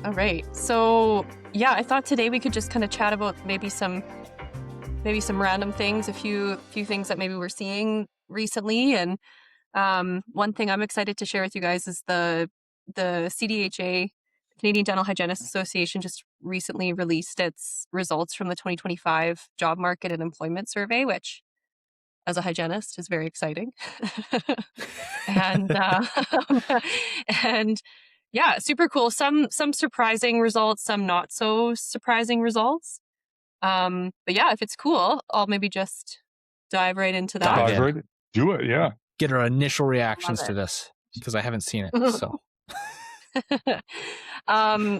All right. So yeah, I thought today we could just kind of chat about maybe some random things, a few things that maybe we're seeing recently. And one thing I'm excited to share with you guys is the CDHA, Canadian Dental Hygienists Association, just recently released its results from the 2025 job market and employment survey, which as a hygienist is very exciting. and and yeah, super cool. Some surprising results, some not so surprising results. But yeah, if it's cool, I'll maybe just dive right into that. Dive right in. Do it, yeah. Get our initial reactions to this, because I haven't seen it. So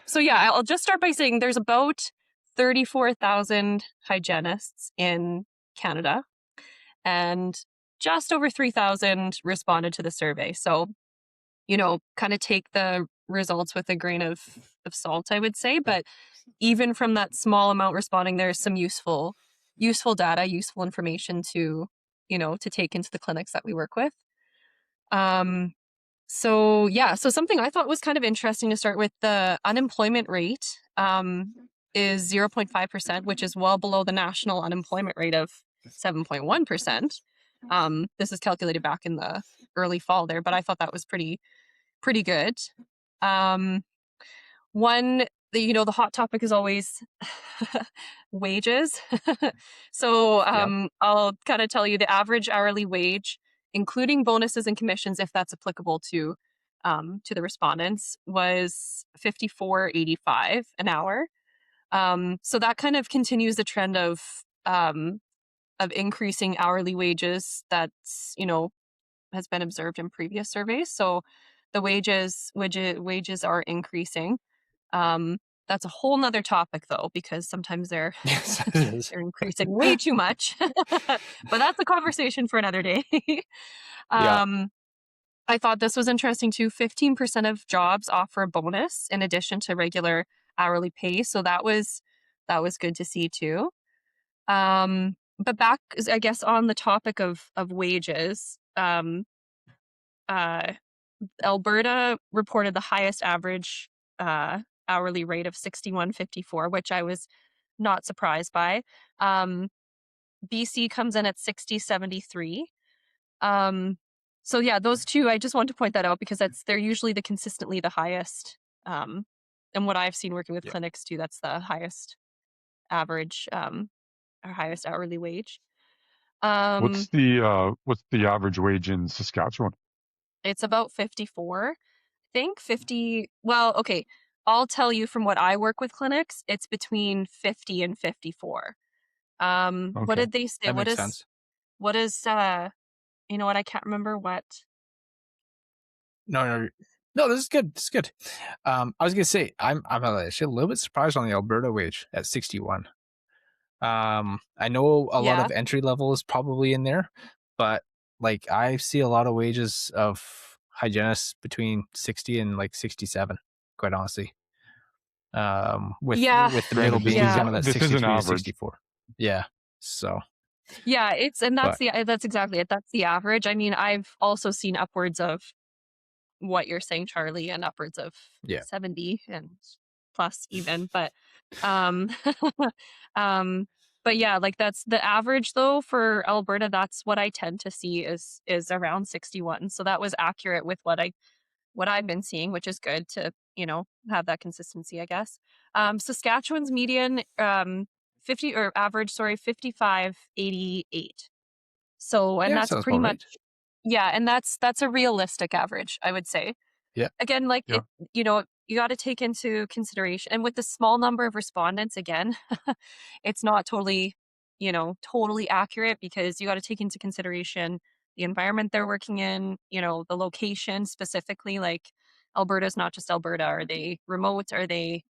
so yeah, I'll just start by saying there's about 34,000 hygienists in Canada, and just over 3,000 responded to the survey. So, kind of take the results with a grain of salt, I would say. But even from that small amount responding, there's some useful data, useful information to take into the clinics that we work with. So something I thought was kind of interesting to start with, the unemployment rate is 0.5%, which is well below the national unemployment rate of 7.1%. This is calculated back in the early fall there, but I thought that was pretty good. The hot topic is always wages. So I'll kind of tell you the average hourly wage, including bonuses and commissions, if that's applicable to the respondents, was $54.85 an hour. So that kind of continues the trend of increasing hourly wages that's has been observed in previous surveys. So the wages are increasing. That's a whole nother topic though, because sometimes they're increasing way too much. But that's a conversation for another day. I thought this was interesting too. 15% of jobs offer a bonus in addition to regular hourly pay. So that was good to see too. But back, I guess, on the topic of wages, Alberta reported the highest average hourly rate of $61.54, which I was not surprised by. BC comes in at $60.73. So yeah, those two, I just want to point that out because they're usually consistently the highest. And what I've seen working with clinics too, that's the highest average, or highest hourly wage. What's the average wage in Saskatchewan? It's about 54. I think 50. Well, okay. I'll tell you from what I work with clinics, it's between 50 and 54. Okay. What did they say? that makes sense. What is you know what? I can't remember what. No, this is good. It's good. I was gonna say I'm actually a little bit surprised on the Alberta wage at 61. I know a lot of entry level is probably in there, but like I see a lot of wages of hygienists between 60 and like 67, quite honestly. With the middle being kind of that 63 to 64. Yeah. So. Yeah, that's exactly it. That's the average. I mean, I've also seen upwards of what you're saying, Charlie, and upwards of 70 and plus even. But but yeah, like that's the average though for Alberta. That's what I tend to see is around 61. So that was accurate with what I've been seeing, which is good to have that consistency, I guess. Saskatchewan's median 55.88. So and that's pretty much and that's a realistic average, I would say. Yeah. Again, like you got to take into consideration, and with the small number of respondents, again, it's not totally accurate because you got to take into consideration the environment they're working in, the location specifically. Like Alberta's not just Alberta. Are they remote? Are they,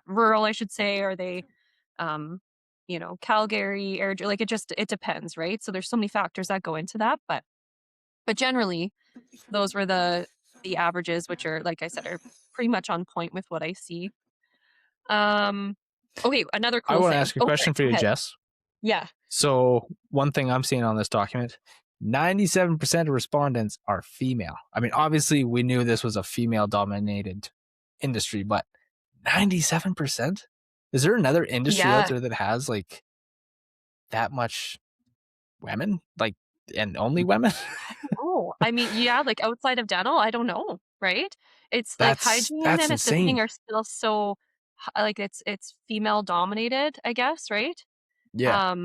rural, I should say? Are they, Calgary, like it depends, right? So there's so many factors that go into that, but generally those were the averages, which are, like I said, are pretty much on point with what I see. Okay, another cool thing. I want to ask a question for you, Jess. Yeah. So one thing I'm seeing on this document, 97% of respondents are female. I mean, obviously we knew this was a female dominated industry, but 97%? Is there another industry out there that has like that much women? Like, and only women? I don't know. I mean, yeah, like outside of dental, I don't know, right? It's like hygiene that's and assisting insane. are still so like it's female dominated, I guess, right? Yeah.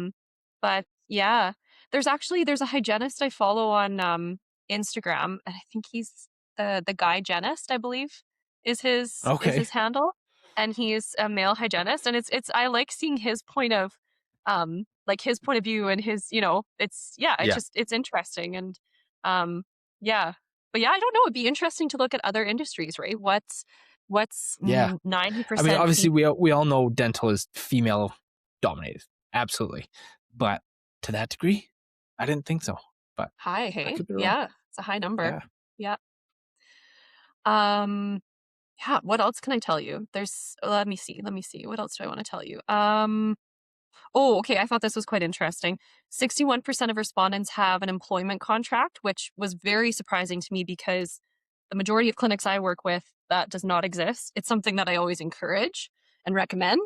But yeah, there's a hygienist I follow on Instagram, and I think he's the guy hygienist, I believe, is Okay. his handle, and he's a male hygienist, and it's I like seeing his point of like his point of view and his it's it's Yeah. just it's interesting and yeah, but yeah, I don't know. It'd be interesting to look at other industries, right? What's Yeah. 90%? I mean, obviously, we all know dental is female dominated, absolutely, but to that degree, I didn't think so. But High, I hey? could be wrong. Yeah, it's a high number. Yeah. Yeah. Um, yeah, what else can I tell you? Let me see. What else do I want to tell you? Oh, okay, I thought this was quite interesting. 61% of respondents have an employment contract, which was very surprising to me because the majority of clinics I work with, that does not exist. It's something that I always encourage and recommend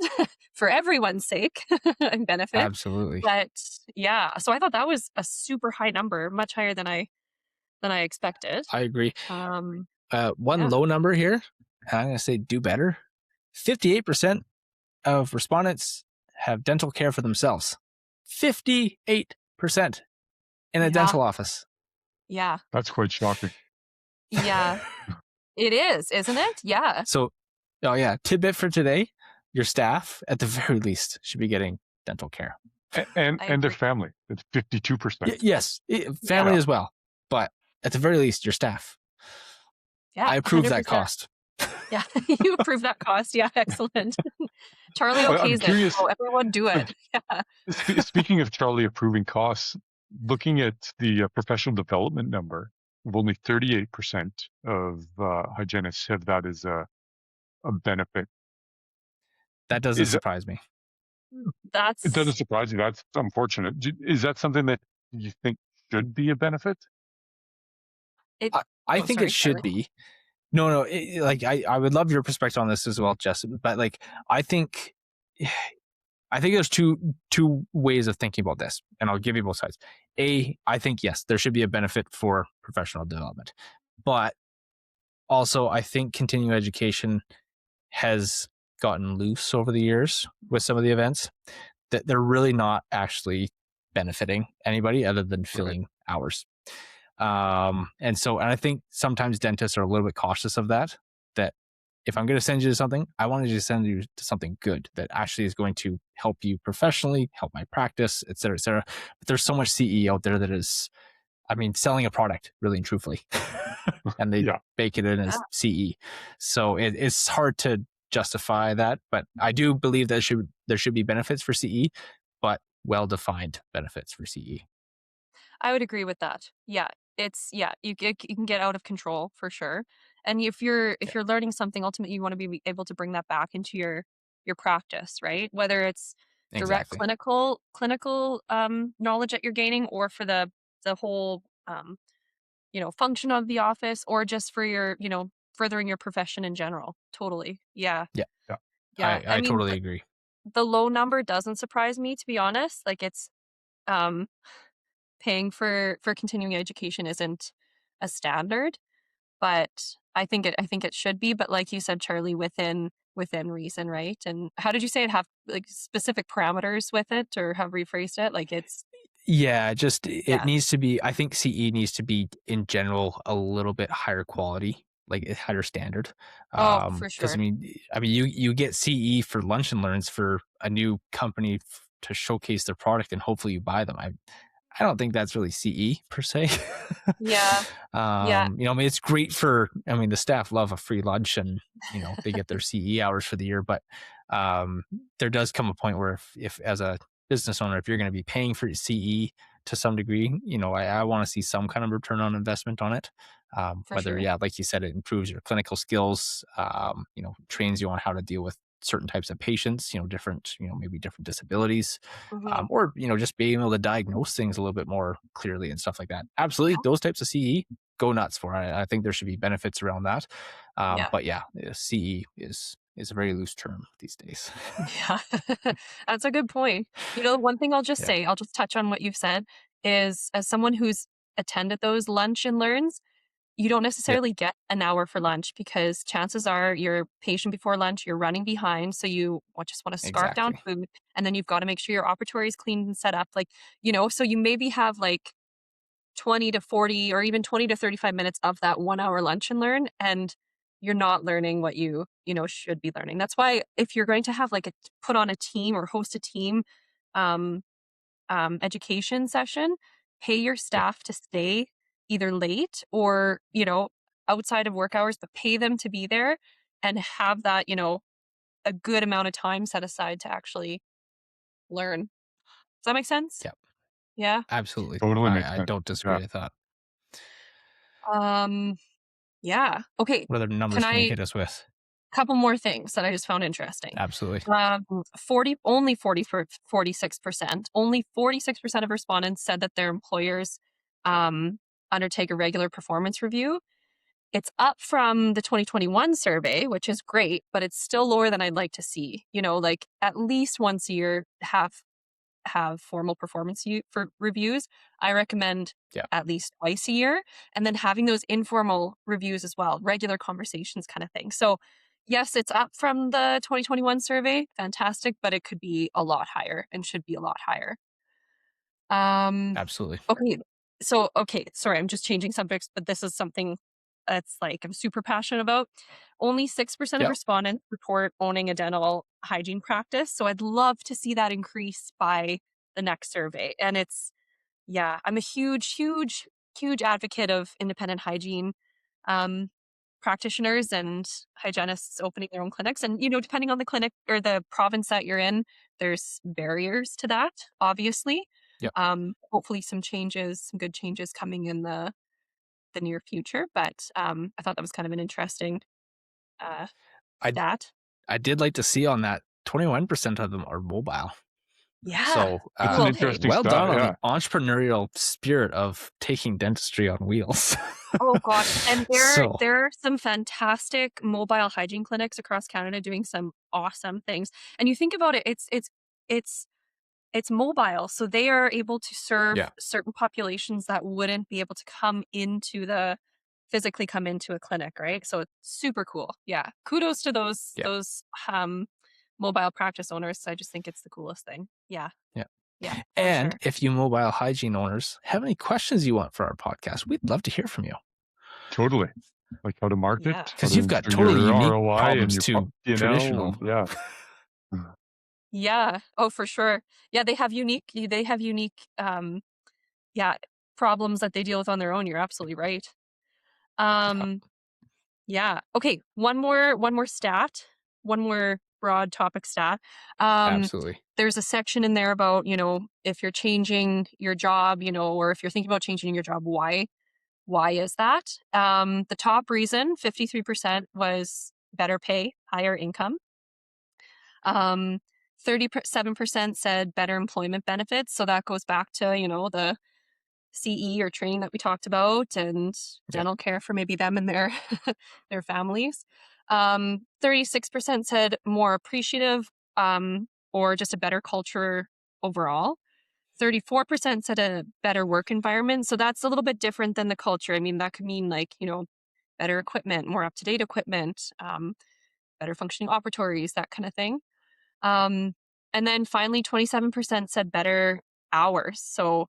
for everyone's sake and benefit. Absolutely. But yeah, so I thought that was a super high number, much higher than I expected. I agree. One Yeah. low number here, I'm going to say do better. 58% of respondents have dental care for themselves. 58% in a dental office. Yeah. That's quite shocking. Yeah. It is, isn't it? Yeah. So, oh yeah, tidbit for today, your staff at the very least should be getting dental care. And their family. It's 52%. Yes, family as well. But at the very least, your staff. Yeah. I approve 100%. that cost. Yeah, you approve that cost. Yeah, excellent. Charlie okays it. So everyone do it. Yeah. Speaking of Charlie approving costs, looking at the professional development number, of only 38% of hygienists have that as a benefit. That doesn't surprise me. It doesn't surprise you. That's unfortunate. Is that something that you think should be a benefit? I think it should be. No, like I would love your perspective on this as well, Justin. But like I think there's two ways of thinking about this, and I'll give you both sides. I think yes, there should be a benefit for professional development, but also I think continuing education has gotten loose over the years with some of the events that they're really not actually benefiting anybody other than filling hours. And I think sometimes dentists are a little bit cautious of that if I'm going to send you to something, I want to just send you to something good that actually is going to help you professionally, help my practice, et cetera, et cetera. But there's so much CE out there that is, I mean, selling a product really and truthfully, and they bake it in as CE. So it's hard to justify that, but I do believe that there should be benefits for CE, but well-defined benefits for CE. I would agree with that. Yeah, you can get out of control for sure. And if you're learning something, ultimately you want to be able to bring that back into your practice, right? Whether it's direct clinical knowledge that you're gaining, or for the whole function of the office, or just for your furthering your profession in general. Totally. Yeah. I mean, totally agree. The low number doesn't surprise me, to be honest. Like it's paying for continuing education isn't a standard, but I think it should be. But like you said, Charlie, within reason, right? And how did you say it? Have like specific parameters with it, or have rephrased it? Like it's it needs to be. I think CE needs to be in general a little bit higher quality, like a higher standard. For sure. Because I mean, you get CE for lunch and learns for a new company to showcase their product, and hopefully you buy them. I don't think that's really CE per se. Yeah. I mean, it's great for, the staff love a free lunch and, they get their CE hours for the year, but there does come a point where if as a business owner, if you're going to be paying for CE to some degree, I want to see some kind of return on investment on it. Whether, like you said, it improves your clinical skills, trains you on how to deal with certain types of patients, different, maybe different disabilities, or, just being able to diagnose things a little bit more clearly and stuff like that. Absolutely. Those types of CE, go nuts for. I think there should be benefits around that. Yeah. But yeah, CE is a very loose term these days. Yeah. That's a good point. One thing I'll just Yeah. say, I'll just touch on what you've said, is as someone who's attended those lunch and learns, you don't Yeah. necessarily get an hour for lunch because chances are you're patient before lunch, you're running behind, so you just want to scarf down Exactly. food, and then you've got to make sure your operatory is cleaned and set up, like, so you maybe have like 20 to 40 or even 20 to 35 minutes of that 1 hour lunch and learn, and you're not learning what should be learning. That's why if you're going to have like put on a team or host a team um, education session, pay your Yeah. staff to stay either late or, outside of work hours, but pay them to be there and have that, a good amount of time set aside to actually learn. Does that make sense? Yeah. Yeah. Absolutely. Totally makes I sense. don't disagree Yeah. with that. Yeah. Okay. What other numbers can you hit us with? Couple more things that I just found interesting. Absolutely. 46%. Only 46% of respondents said that their employers undertake a regular performance review. It's up from the 2021 survey, which is great, but it's still lower than I'd like to see. Like at least once a year have formal performance for reviews. I recommend at least twice a year, and then having those informal reviews as well, regular conversations kind of thing. So yes, it's up from the 2021 survey. Fantastic, but it could be a lot higher and should be a lot higher. Absolutely. Okay. So, sorry, I'm just changing subjects, but this is something that's like I'm super passionate about. Only 6% of Yep. respondents report owning a dental hygiene practice. So I'd love to see that increase by the next survey. And I'm a huge, huge, huge advocate of independent hygiene um, practitioners and hygienists opening their own clinics. And, depending on the clinic or the province that you're in, there's barriers to that, obviously. Yep. Hopefully some good changes coming in the near future. But I thought that was kind of an interesting stat. I did like to see on that 21% of them are mobile. Yeah. So It's an interesting well stat, done on yeah. the entrepreneurial spirit of taking dentistry on wheels. Oh gosh. And So- there are some fantastic mobile hygiene clinics across Canada doing some awesome things. And you think about it, it's mobile. So they are able to serve certain populations that wouldn't be able to physically come into a clinic, right? So it's super cool. Yeah. Kudos to those mobile practice owners. I just think it's the coolest thing. Yeah. Yeah. Yeah. And if you mobile hygiene owners have any questions you want for our podcast, we'd love to hear from you. Totally. Like how to market. Yeah. Because you've got totally unique ROI problems and to your P&L, traditional. Yeah. Yeah. Oh, for sure. Yeah. They have unique, problems that they deal with on their own. You're absolutely right. Yeah. Okay. One more stat, one more broad topic stat. Absolutely. There's a section in there about, if you're changing your job, or if you're thinking about changing your job, why is that? The top reason, 53%, was better pay, higher income. 37% said better employment benefits. So that goes back to, the CE or training that we talked about and dental care for maybe them and their their families. 36% said more appreciative or just a better culture overall. 34% said a better work environment. So that's a little bit different than the culture. I mean, that could mean like, better equipment, more up-to-date equipment, better functioning operatories, that kind of thing. And then finally, 27% said better hours. So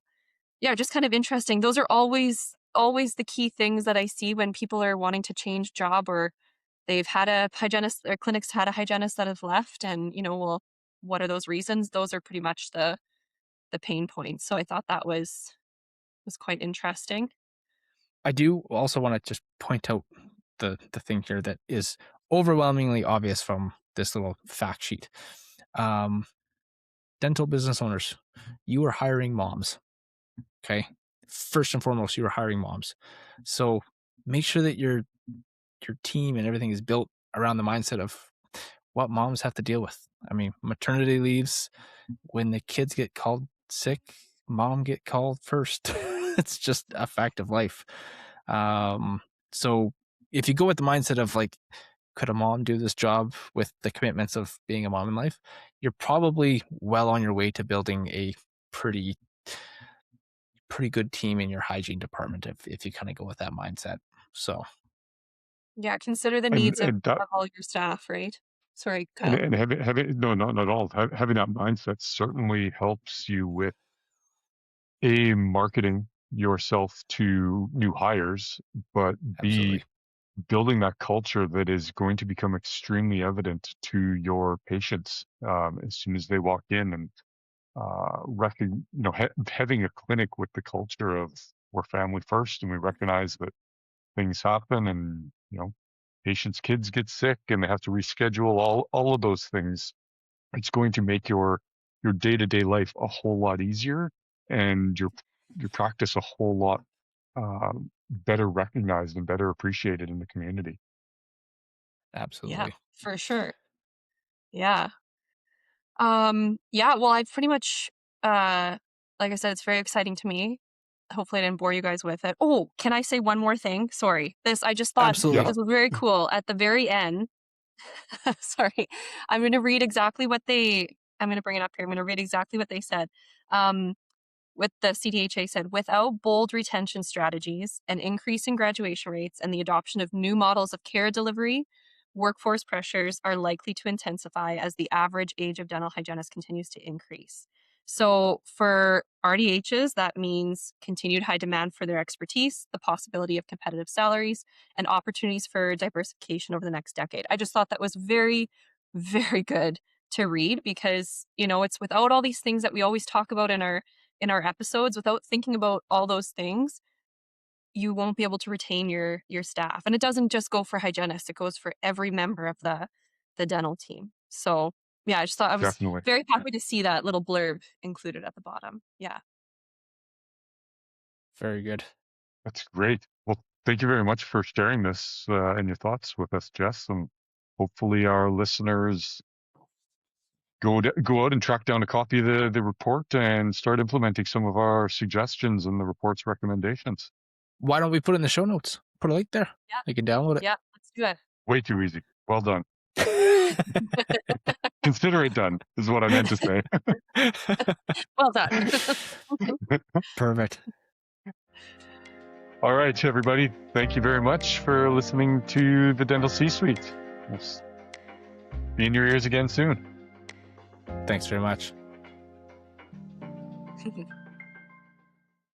yeah, just kind of interesting. Those are always the key things that I see when people are wanting to change job or they've had a hygienist, their clinics had a hygienist that have left, and well, what are those reasons? Those are pretty much the pain points. So I thought that was quite interesting. I do also want to just point out the thing here that is overwhelmingly obvious from this little fact sheet. Dental business owners, you are hiring moms. Okay. First and foremost, you are hiring moms. So make sure that your team and everything is built around the mindset of what moms have to deal with. I mean, maternity leaves, when the kids get called sick, mom get called first. It's just a fact of life. So if you go with the mindset of like, could a mom do this job with the commitments of being a mom in life, you're probably well on your way to building a pretty good team in your hygiene department if you kind of go with that mindset. So Yeah, consider the and needs and that of all your staff, right? Sorry, and, Kyle. and having no, not at all. Having that mindset certainly helps you with marketing yourself to new hires, but b, absolutely. building that culture that is going to become extremely evident to your patients as soon as they walk in, and having a clinic with the culture of we're family first, and we recognize that things happen, and patients' kids get sick, and they have to reschedule all of those things. It's going to make your day-to-day life a whole lot easier, and your practice a whole lot better recognized and better appreciated in the community. Yeah, Absolutely. for sure. Yeah. Yeah, well, I've pretty much like I said, it's very exciting to me. Hopefully I didn't bore you guys with it. Oh, can I say one more thing? Sorry. I just thought Yeah, Absolutely. this was very cool. At the very end, sorry. I'm going to read exactly what I'm going to bring it up here. I'm going to read exactly what they said. With the CDHA said, without bold retention strategies, an increase in graduation rates, and the adoption of new models of care delivery, workforce pressures are likely to intensify as the average age of dental hygienists continues to increase. So for RDHs, that means continued high demand for their expertise, the possibility of competitive salaries, and opportunities for diversification over the next decade. I just thought that was very, very good to read because, it's without all these things that we always talk about in our episodes, without thinking about all those things, you won't be able to retain your staff. And it doesn't just go for hygienists, it goes for every member of the dental team. So yeah, I just thought I was definitely. very happy to see that little blurb included at the bottom. Yeah. Very good. That's great. Well, thank you very much for sharing this and your thoughts with us, Jess. And hopefully our listeners go out and track down a copy of the report and start implementing some of our suggestions and the report's recommendations. Why don't we put it in the show notes? Put a link there. Yeah. You can download Yeah, let's do it. Way too easy. Well done. it. Consider it done, is what I meant to say. Well done. Perfect. All right, everybody. Thank you very much for listening to the Dental C-Suite. We'll be in your ears again soon. Thanks very much.